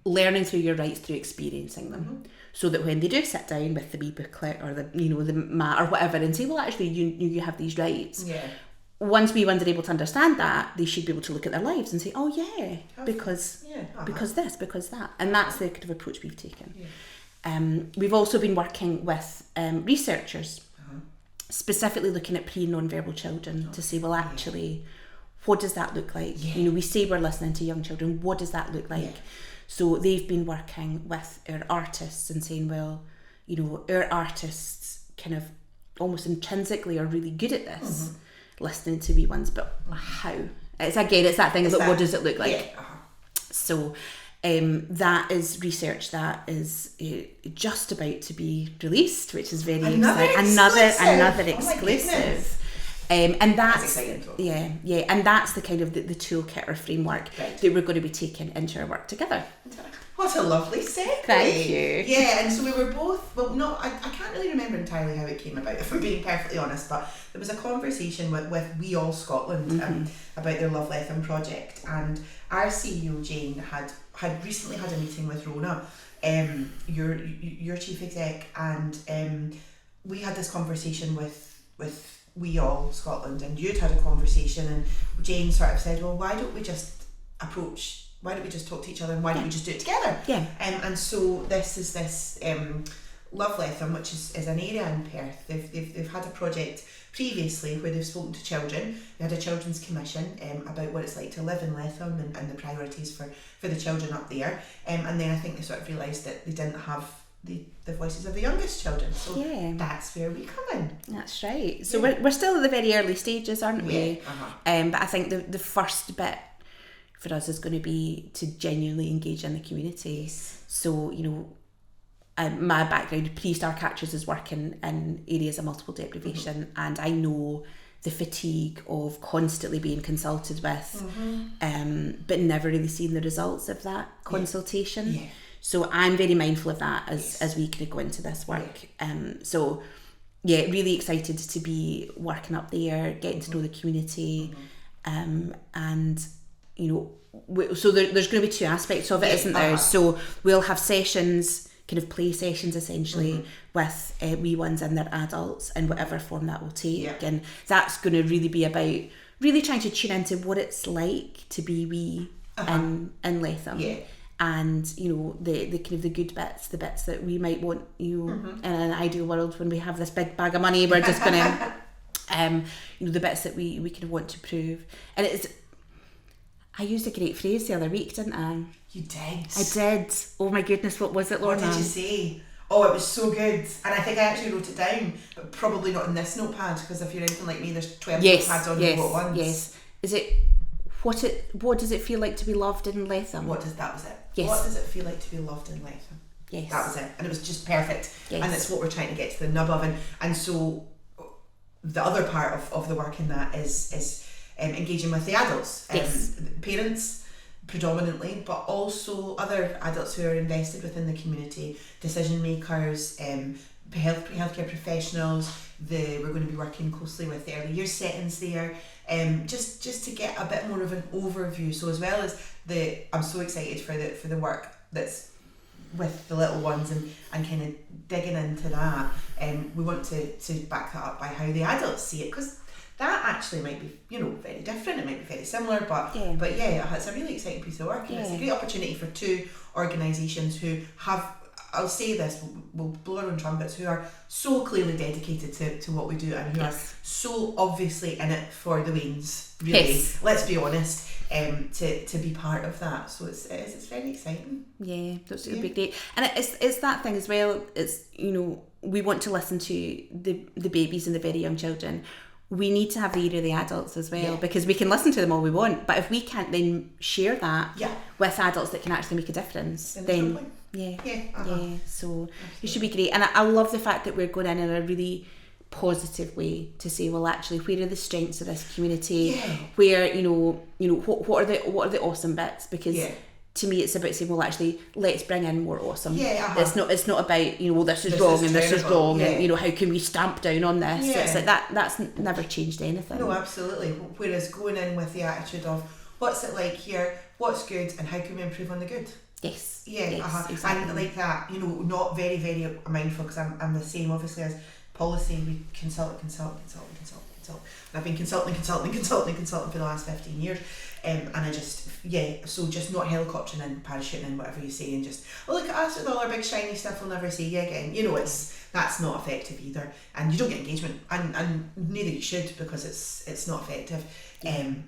learning through your rights through experiencing them. So that when they do sit down with the wee booklet or the the mat or whatever and say, well, actually you have these rights. Yeah. Once wee ones are able to understand that, they should be able to look at their lives and say, oh yeah, because this, because that. And that's the kind of approach we've taken. Yeah. We've also been working with researchers, specifically looking at pre- and non-verbal children to say, well, actually, what does that look like? Yeah. We say we're listening to young children. What does that look like? Yeah. So they've been working with our artists and saying, well, our artists kind of almost intrinsically are really good at this, listening to wee ones, but how? It's that thing of what does it look like? Yeah. So that is research that is just about to be released, which is very exciting. Another exclusive. And that's and that's the kind of the toolkit or framework that we're going to be taking into our work together. What a lovely segue. Thank you. Yeah, and so we were both, I can't really remember entirely how it came about, if we're being perfectly honest, but there was a conversation with We All Scotland about their Love Lethem project, and our CEO Jane had recently had a meeting with Lorna, your chief exec, and we had this conversation with We All Scotland, and you'd had a conversation, and Jane sort of said, well, why don't we just talk to each other, and why don't we just do it together? Yeah. And so this is this Love Lethem, which is an area in Perth. They've had a project previously where they've spoken to children. They had a children's commission about what it's like to live in Lethem and the priorities for the children up there. And then I think they sort of realised that they didn't have the voices of the youngest children. So that's where we come in. That's right. So we're still at the very early stages, aren't we? But I think the first bit for us is going to be to genuinely engage in the community. So, my background pre-Starcatchers is working in areas of multiple deprivation, and I know the fatigue of constantly being consulted with, but never really seeing the results of that consultation. Yeah. So I'm very mindful of that as we kind of go into this work. So yeah, really excited to be working up there, getting to know the community, and you know, so there's going to be two aspects of it, isn't there? So we'll have sessions, kind of play sessions essentially, with wee ones and their adults in whatever form that will take, and that's going to really be about really trying to tune into what it's like to be wee in Latham. And you know, the kind of the good bits, the bits that we might want, you know, in an ideal world when we have this big bag of money, we're just gonna you know, the bits that we kind of want to prove. And it's, I used a great phrase the other week, didn't I? You did. I did. Oh my goodness, what was it, Lorna? What did you say? Oh, it was so good. And I think I actually wrote it down, but probably not in this notepad, because if you're anything like me, there's 12 notepads on you at once. Yes. Is it what does it feel like to be loved in Latham? That was it. Yes. What does it feel like to be loved in Latham? Yes. That was it. And it was just perfect. Yes. And it's what we're trying to get to the nub of. And so the other part of the work in that is engaging with the adults. Parents predominantly, but also other adults who are invested within the community, decision makers, healthcare professionals. We're going to be working closely with the early years settings there, just to get a bit more of an overview. So as well as I'm so excited for the work that's with the little ones and kind of digging into that. We want to back that up by how the adults see it, because that actually might be, you know, very different. It might be very similar, but yeah, it's a really exciting piece of work, and it's a great opportunity for two organisations who have, I'll say this, we'll blow our own trumpets, who are so clearly dedicated to what we do, and who are so obviously in it for the wings, really. Let's be honest, to be part of that. So it's very exciting. Yeah, that's a big day. And it's that thing as well. It's, you know, we want to listen to the babies and the very young children. We need to have the ear of the adults as well, because we can listen to them all we want, but if we can't then share that with adults that can actually make a difference, then so it should be great. And I love the fact that we're going in a really positive way to say, well, actually, where are the strengths of this community? Where you know what are the awesome bits? Because to me, it's about saying, well, actually, let's bring in more awesome. It's not about, you know, well, this is wrong and this is wrong, and you know, how can we stamp down on this? It's like that's never changed anything. No, absolutely. Whereas going in with the attitude of what's it like here, what's good, and how can we improve on the good? Yes. Exactly. And like that, you know, not very, very mindful, because I'm the same obviously as policy. We consult. And I've been consulting for the last 15 years. And I just, so just not helicoptering in, parachuting in, whatever you say, and just, oh, look at us with all our big shiny stuff, we'll never see you again. You know, that's not effective either. And you don't get engagement, and neither you should, because it's not effective.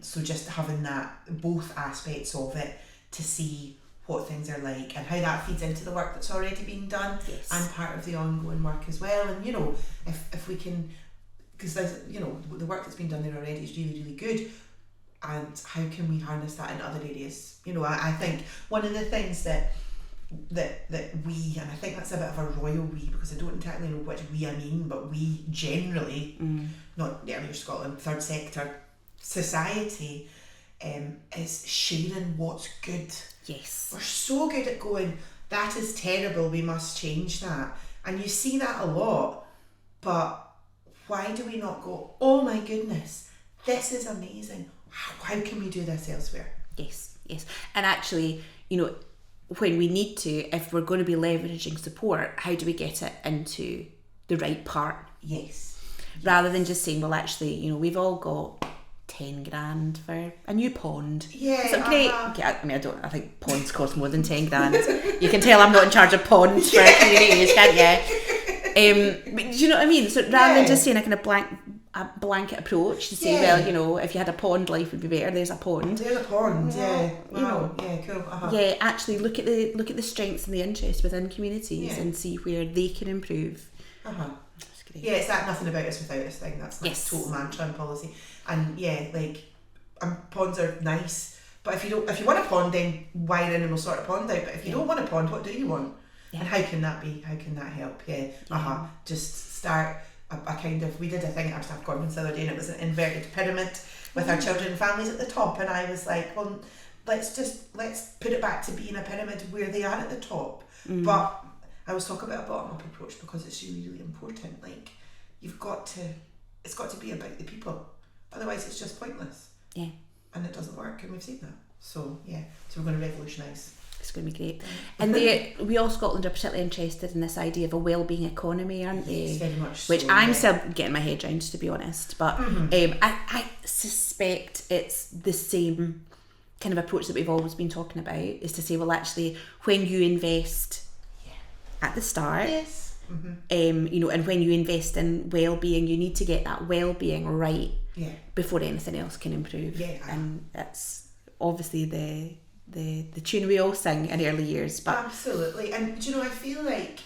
So just having that, both aspects of it, to see what things are like and how that feeds into the work that's already been done, and part of the ongoing work as well. And, you know, if we can, because there's, you know, the work that's been done there already is really, really good. And how can we harness that in other areas? You know, I think one of the things that we, and I think that's a bit of a royal we, because I don't entirely know which we I mean, but we generally, not the earlier Scotland, third sector society, is sharing what's good. Yes. We're so good at going, that is terrible, we must change that. And you see that a lot, but why do we not go, oh my goodness, this is amazing. How can we do this elsewhere? Yes. And actually, you know, when we need to, if we're going to be leveraging support, how do we get it into the right part? Yes. Rather than just saying, well, actually, you know, we've all got 10 grand for a new pond. Yeah. Is it great? Okay, I mean, I think ponds cost more than 10 grand. You can tell I'm not in charge of ponds for communities, can't you? But do you know what I mean? So rather than just saying a kind of blanket approach to say, well, you know, if you had a pond, life would be better. There's a pond. There's a pond. Yeah. Wow. You know, Cool. Yeah, actually look at the strengths and the interests within communities and see where they can improve. That's great. Yeah, it's that nothing about us without us thing. That's like total mantra and policy. And like, ponds are nice, but if you want a pond, then wire in and we'll sort a pond out. But if you don't want a pond, what do you want? And how can that be? How can that help? Just start a we did a thing at our staff conference the other day, and it was an inverted pyramid with our children and families at the top, and I was like, well, let's put it back to being a pyramid where they are at the top. But I was talking about a bottom-up approach because it's really, really important. Like, it's got to be about the people, otherwise it's just pointless. Yeah. And it doesn't work, and we've seen that. So we're going to revolutionise. It's going to be great. And we all Scotland are particularly interested in this idea of a wellbeing economy, aren't they? Yes, very much so. Which I'm still getting my head around, to be honest. But I suspect it's the same kind of approach that we've always been talking about, is to say, well, actually, when you invest at the start, yes. And when you invest in well-being, you need to get that well-being right before anything else can improve. Yeah. And that's obviously the tune we all sing in early years. But absolutely. And I feel like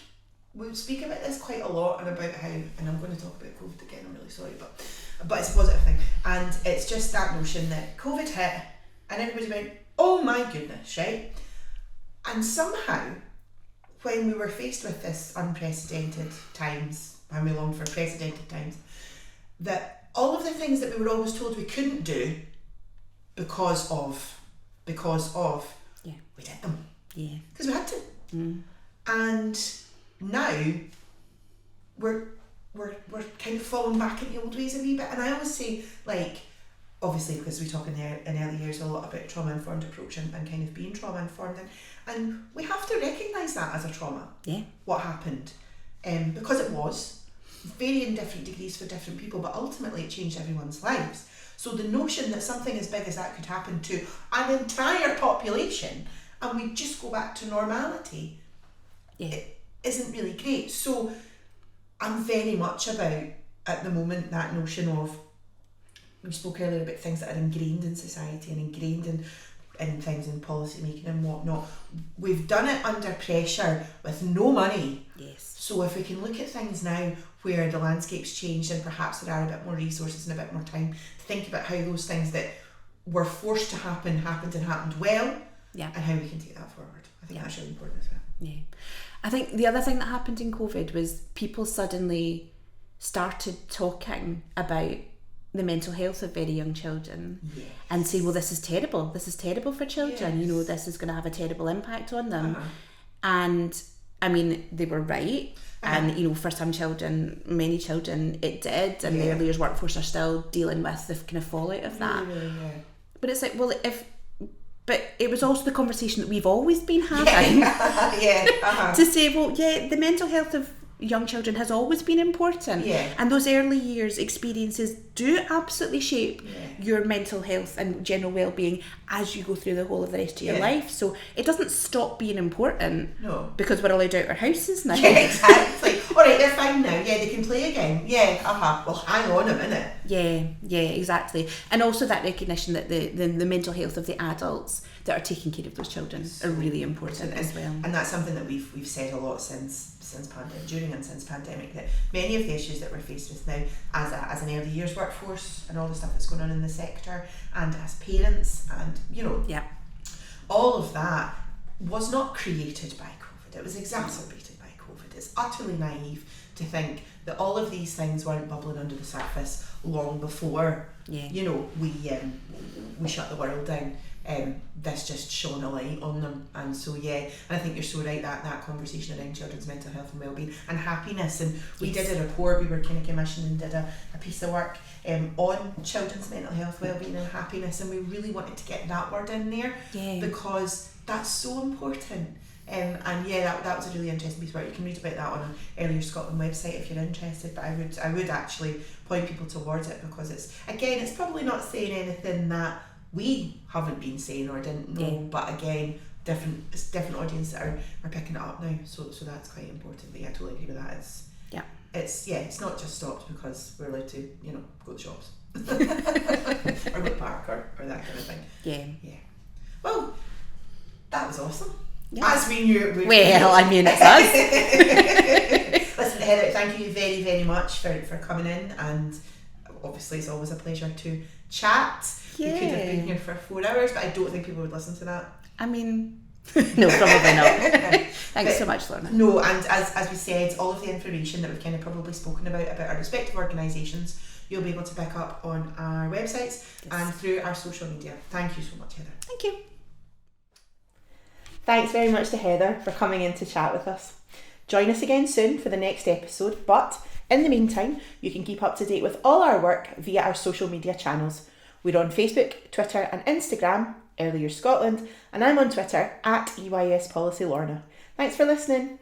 we speak about this quite a lot, and about how, and I'm going to talk about COVID again, I'm really sorry, but it's a positive thing. And it's just that notion that COVID hit and everybody went, oh my goodness, right? And somehow, when we were faced with this unprecedented times, when we longed for precedented times, that all of the things that we were always told we couldn't do because of, we did them. Yeah. Because we had to. And now we're kind of falling back in the old ways a wee bit. And I always say, like, obviously, because we talk in early years a lot about trauma-informed approach and kind of being trauma-informed, and we have to recognise that as a trauma, what happened, because it was varying different degrees for different people, but ultimately it changed everyone's lives. So the notion that something as big as that could happen to an entire population and we just go back to normality, it isn't really great. So I'm very much about, at the moment, that notion of, we spoke earlier about things that are ingrained in society and ingrained in things in policy making and whatnot. We've done it under pressure with no money. Yes. So if we can look at things now where the landscape's changed and perhaps there are a bit more resources and a bit more time to think about how those things that were forced to happen happened and happened well, and how we can take that forward. I think that's really important as well. Yeah. I think the other thing that happened in COVID was people suddenly started talking about the mental health of very young children, and say, well, this is terrible for children, this is going to have a terrible impact on them. And I mean, they were right. And for some children, many children, it did, and the early years workforce are still dealing with the kind of fallout of that. But it's like, well, but it was also the conversation that we've always been having to say, well, the mental health of young children has always been important, and those early years experiences do absolutely shape your mental health and general well-being as you go through the whole of the rest of your life. So it doesn't stop being important because we're allowed out our houses now. Exactly. Alright, they're fine now, they can play again. Well, hang on a minute. Exactly. And also that recognition that the mental health of the adults that are taking care of those children are really important as well. And that's something that we've said a lot since pandemic, that many of the issues that we're faced with now as an early years workforce and all the stuff that's going on in the sector, and as parents, and all of that was not created by COVID. It was exacerbated by COVID. It's utterly naive to think that all of these things weren't bubbling under the surface long before we shut the world down. This just shone a light on them, and so and I think you're so right, that conversation around children's mental health and wellbeing and happiness, and we did a report, we were kind of commissioned and did a piece of work on children's mental health, wellbeing and happiness, and we really wanted to get that word in there because that's so important. And that was a really interesting piece of work. You can read about that on an Early Years Scotland website if you're interested, but I would actually point people towards it, because it's probably not saying anything that we haven't been saying or didn't know, but again, different audiences that are picking it up now, so that's quite important. But I totally agree with that. It's not just stopped because we're allowed to go to the shops or go to the park or that kind of thing. Well, that was awesome. As we knew it would. Well, I mean, it's us. Listen, Heather, thank you very, very much for coming in, and obviously it's always a pleasure to chat. We could have been here for 4 hours, but I don't think people would listen to that. I mean, No, probably not. Thanks so much, Lorna. No, and as we said, all of the information that we've kind of probably spoken about our respective organisations, you'll be able to pick up on our websites and through our social media. Thank you so much, Heather. Thank you. Thanks very much to Heather for coming in to chat with us. Join us again soon for the next episode, but in the meantime, you can keep up to date with all our work via our social media channels. We're on Facebook, Twitter and Instagram, Early Years Scotland, and I'm on Twitter @EYS Policy Lorna. Thanks for listening.